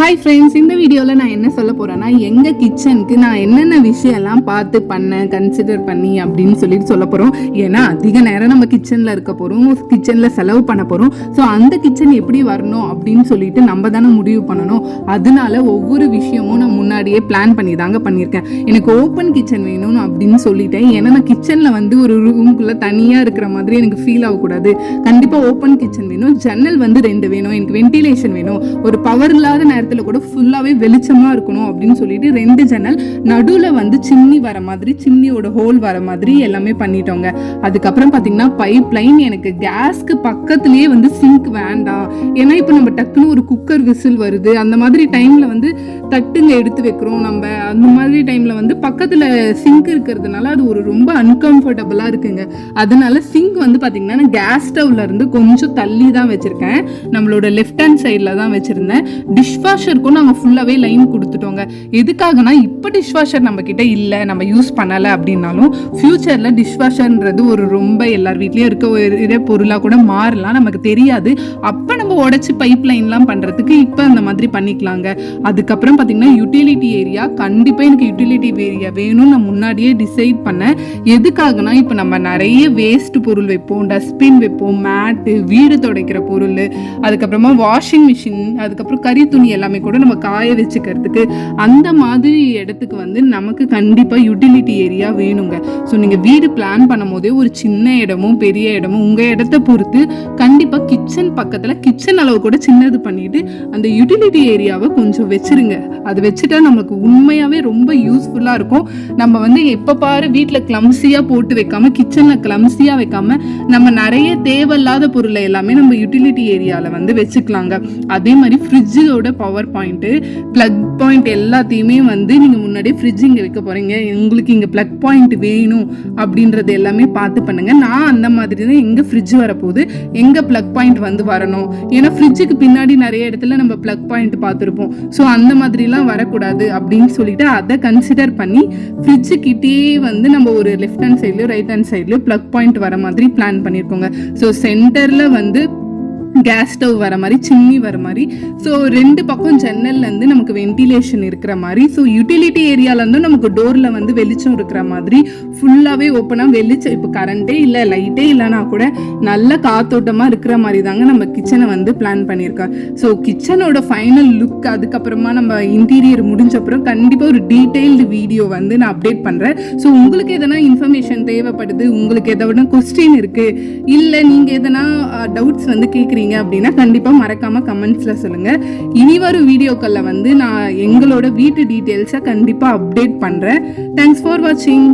Hi friends, இந்த வீடியோவில் நான் என்ன சொல்ல போகிறேன்னா, எங்கள் கிச்சனுக்கு நான் என்னென்ன விஷயம்லாம் பார்த்து பண்ணேன், கன்சிடர் பண்ணி அப்படின்னு சொல்ல போகிறோம். ஏன்னா அதிக நேரம் நம்ம கிச்சனில் இருக்க போகிறோம், கிச்சனில் செலவு பண்ண போகிறோம். ஸோ அந்த கிச்சன் எப்படி வரணும் அப்படின்னு சொல்லிட்டு நம்ம தானே முடிவு பண்ணணும். அதனால ஒவ்வொரு விஷயமும் நான் முன்னாடியே பிளான் பண்ணி தாங்க பண்ணியிருக்கேன். எனக்கு ஓப்பன் கிச்சன் வேணும்னு அப்படின்னு சொல்லிட்டேன். ஏன்னா நான் கிச்சனில் வந்து ஒரு ரூம்குள்ளே தனியாக இருக்கிற மாதிரி எனக்கு ஃபீல் ஆகக்கூடாது. கண்டிப்பாக ஓப்பன் கிச்சன் வேணும். ஜன்னல் வந்து 2 வேணும். எனக்கு வென்டிலேஷன் வேணும். ஒரு பவர் இல்லாத நேரத்தில் கூட ஃபுல்லாவே வெளிச்சமா இருக்கணும் அப்படின்னு சொல்லிட்டு 2 ஜன்னல், நடுவுல வந்து சிம்னி வர மாதிரி, சிம்னியோட ஹோல் வர மாதிரி எல்லாமே பண்ணிட்டோங்க. அதுக்கப்புறம் பாத்தீங்கன்னா பைப் லைன், எனக்கு கேஸ்க்கு பக்கத்துலயே வந்து சிங்க் வேண்டாம். ஏன்னா இப்ப நம்ம டக்குன்னு ஒரு குக்கர் விசில் வருது, அந்த மாதிரி டைம்ல வந்து தட்டுங்க எடுத்து வைக்கிறோம் நம்ம, அந்த மாதிரி டைம்ல வந்து பக்கத்துல சிங்க் இருக்கிறதுனால அது ஒரு ரொம்ப அன்கம்ஃபர்டபுளா இருக்குங்க. அதனால சிங்க் வந்து பாத்தீங்கன்னா கேஸ் ஸ்டவ்ல இருந்து கொஞ்சம் தள்ளி தான் வச்சிருக்கேன். நம்மளோட லெஃப்ட் ஹேண்ட் சைட்ல தான் வச்சிருந்தேன். டிஷ்வாஷருக்கும் நாங்கள் ஃபுல்லாகவே லைன் கொடுத்துட்டோங்க. எதுக்காகனா இப்போ டிஷ்வாஷர் நம்ம கிட்ட இல்லை, நம்ம யூஸ் பண்ணலை அப்படின்னாலும் ஃபியூச்சரில் டிஷ்வாஷர்ன்றது ஒரு ரொம்ப எல்லார் வீட்லேயும் இருக்க ஒரு பொருளாக கூட மாறலாம், நமக்கு தெரியாது. அப்போ நம்ம உடச்சி பைப் லைன்லாம் பண்ணுறதுக்கு இப்போ அந்த மாதிரி பண்ணிக்கலாங்க. அதுக்கப்புறம் பார்த்தீங்கன்னா யூட்டிலிட்டி ஏரியா, கண்டிப்பாக எனக்கு யூட்டிலிட்டி ஏரியா வேணும்னு நான் முன்னாடியே டிசைட் பண்ணேன். எதுக்காகனா இப்போ நம்ம நிறைய வேஸ்ட் பொருள் வைப்போம், டஸ்ட்பின் வைப்போம், மேட்டு, வீடு துடைக்கிற பொருள், அதுக்கப்புறமா வாஷிங் மிஷின், அதுக்கப்புறம் கறி துணி எல்லாமே கூட நம்ம காய வச்சுக்கிறதுக்கு, அந்த மாதிரி இடத்துக்கு வந்து நமக்கு கண்டிப்பாக யூட்டிலிட்டி ஏரியா வேணுங்க. ஸோ நீங்கள் வீடு பிளான் பண்ணும் போதே ஒரு சின்ன இடமும் பெரிய இடமும் உங்கள் இடத்த பொறுத்து கண்டிப்பாக கிச்சன் பக்கத்தில் கிச்சன் அளவு கூட சின்னது பண்ணிட்டு அந்த யூட்டிலிட்டி ஏரியாவை கொஞ்சம் வச்சிருங்க. அது வச்சுட்டா நமக்கு உண்மையாகவே ரொம்ப யூஸ்ஃபுல்லாக இருக்கும். நம்ம வந்து எப்போ பாரு வீட்டில் கிளம்ஸியாக போட்டு வைக்காம, கிச்சனில் கிளம்ஸியாக வைக்காம, நம்ம நிறைய தேவையில்லாத பொருளை எல்லாமே நம்ம யூட்டிலிட்டி ஏரியாவில் வந்து வச்சுக்கலாங்க. அதே மாதிரி ஃப்ரிட்ஜோட பவர் பாயிண்ட்டு, பிளக் பாயிண்ட் எல்லாத்தையுமே வந்து நீங்கள் முன்னாடியே ஃப்ரிட்ஜ் இங்கே வைக்க போகிறீங்க, உங்களுக்கு இங்கே பிளக் பாயிண்ட் வேணும் அப்படின்றது எல்லாமே பார்த்து பண்ணுங்கள். நான் அந்த மாதிரி தான் எங்கே ஃப்ரிட்ஜ் வரப்போகுது, எங்கே பிளக் பாயிண்ட் வந்து வரணும். ஏன்னா ஃப்ரிட்ஜுக்கு பின்னாடி நிறைய இடத்துல நம்ம பிளக் பாயிண்ட் பார்த்துருப்போம். ஸோ அந்த மாதிரிலாம் வரக்கூடாது அப்படின்னு சொல்லிட்டு அதை கன்சிடர் பண்ணி ஃப்ரிட்ஜுக்கிட்டே வந்து நம்ம ஒரு லெஃப்ட் ஹேண்ட் சைட்லையோ ரைட் ஹேண்ட் சைட்லையோ பிளக் பாயிண்ட் வர மாதிரி பிளான் பண்ணியிருக்கோங்க. ஸோ சென்டரில் வந்து கேஸ் ஸ்டவ் வர மாதிரி, சிம்னி வர மாதிரி, ஸோ 2 பக்கம் ஜன்னல்லேருந்து நமக்கு வென்டிலேஷன் இருக்கிற மாதிரி, ஸோ யூட்டிலிட்டி ஏரியாவிலேருந்து நமக்கு டோரில் வந்து வெளிச்சம் இருக்கிற மாதிரி ஃபுல்லாகவே ஓப்பனாக வெளிச்சம், இப்போ கரண்ட்டே இல்லை லைட்டே இல்லைனா கூட நல்ல காத்தோட்டமாக இருக்கிற மாதிரி தாங்க நம்ம கிச்சனை வந்து பிளான் பண்ணியிருக்கோம். ஸோ கிச்சனோட ஃபைனல் லுக், அதுக்கப்புறமா நம்ம இன்டீரியர் முடிஞ்சப்பறம் கண்டிப்பாக ஒரு டீட்டெயில்டு வீடியோ வந்து நான் அப்டேட் பண்ணுறேன். ஸோ உங்களுக்கு எதனா இன்ஃபர்மேஷன் தேவைப்படுது, உங்களுக்கு எதனா கொஸ்டின் இருக்குது, இல்லை நீங்கள் எதனா டவுட்ஸ் வந்து கேட்குறீங்க அப்படின்னா கண்டிப்பா மறக்காம கமெண்ட்ஸ்ல சொல்லுங்க. இனி வரும் வீடியோக்கள்ல வந்து நான் எங்களோட வீட்டு டீடைல்ஸை கண்டிப்பா அப்டேட் பண்றேன். தேங்க்ஸ் ஃபார் வாட்சிங்.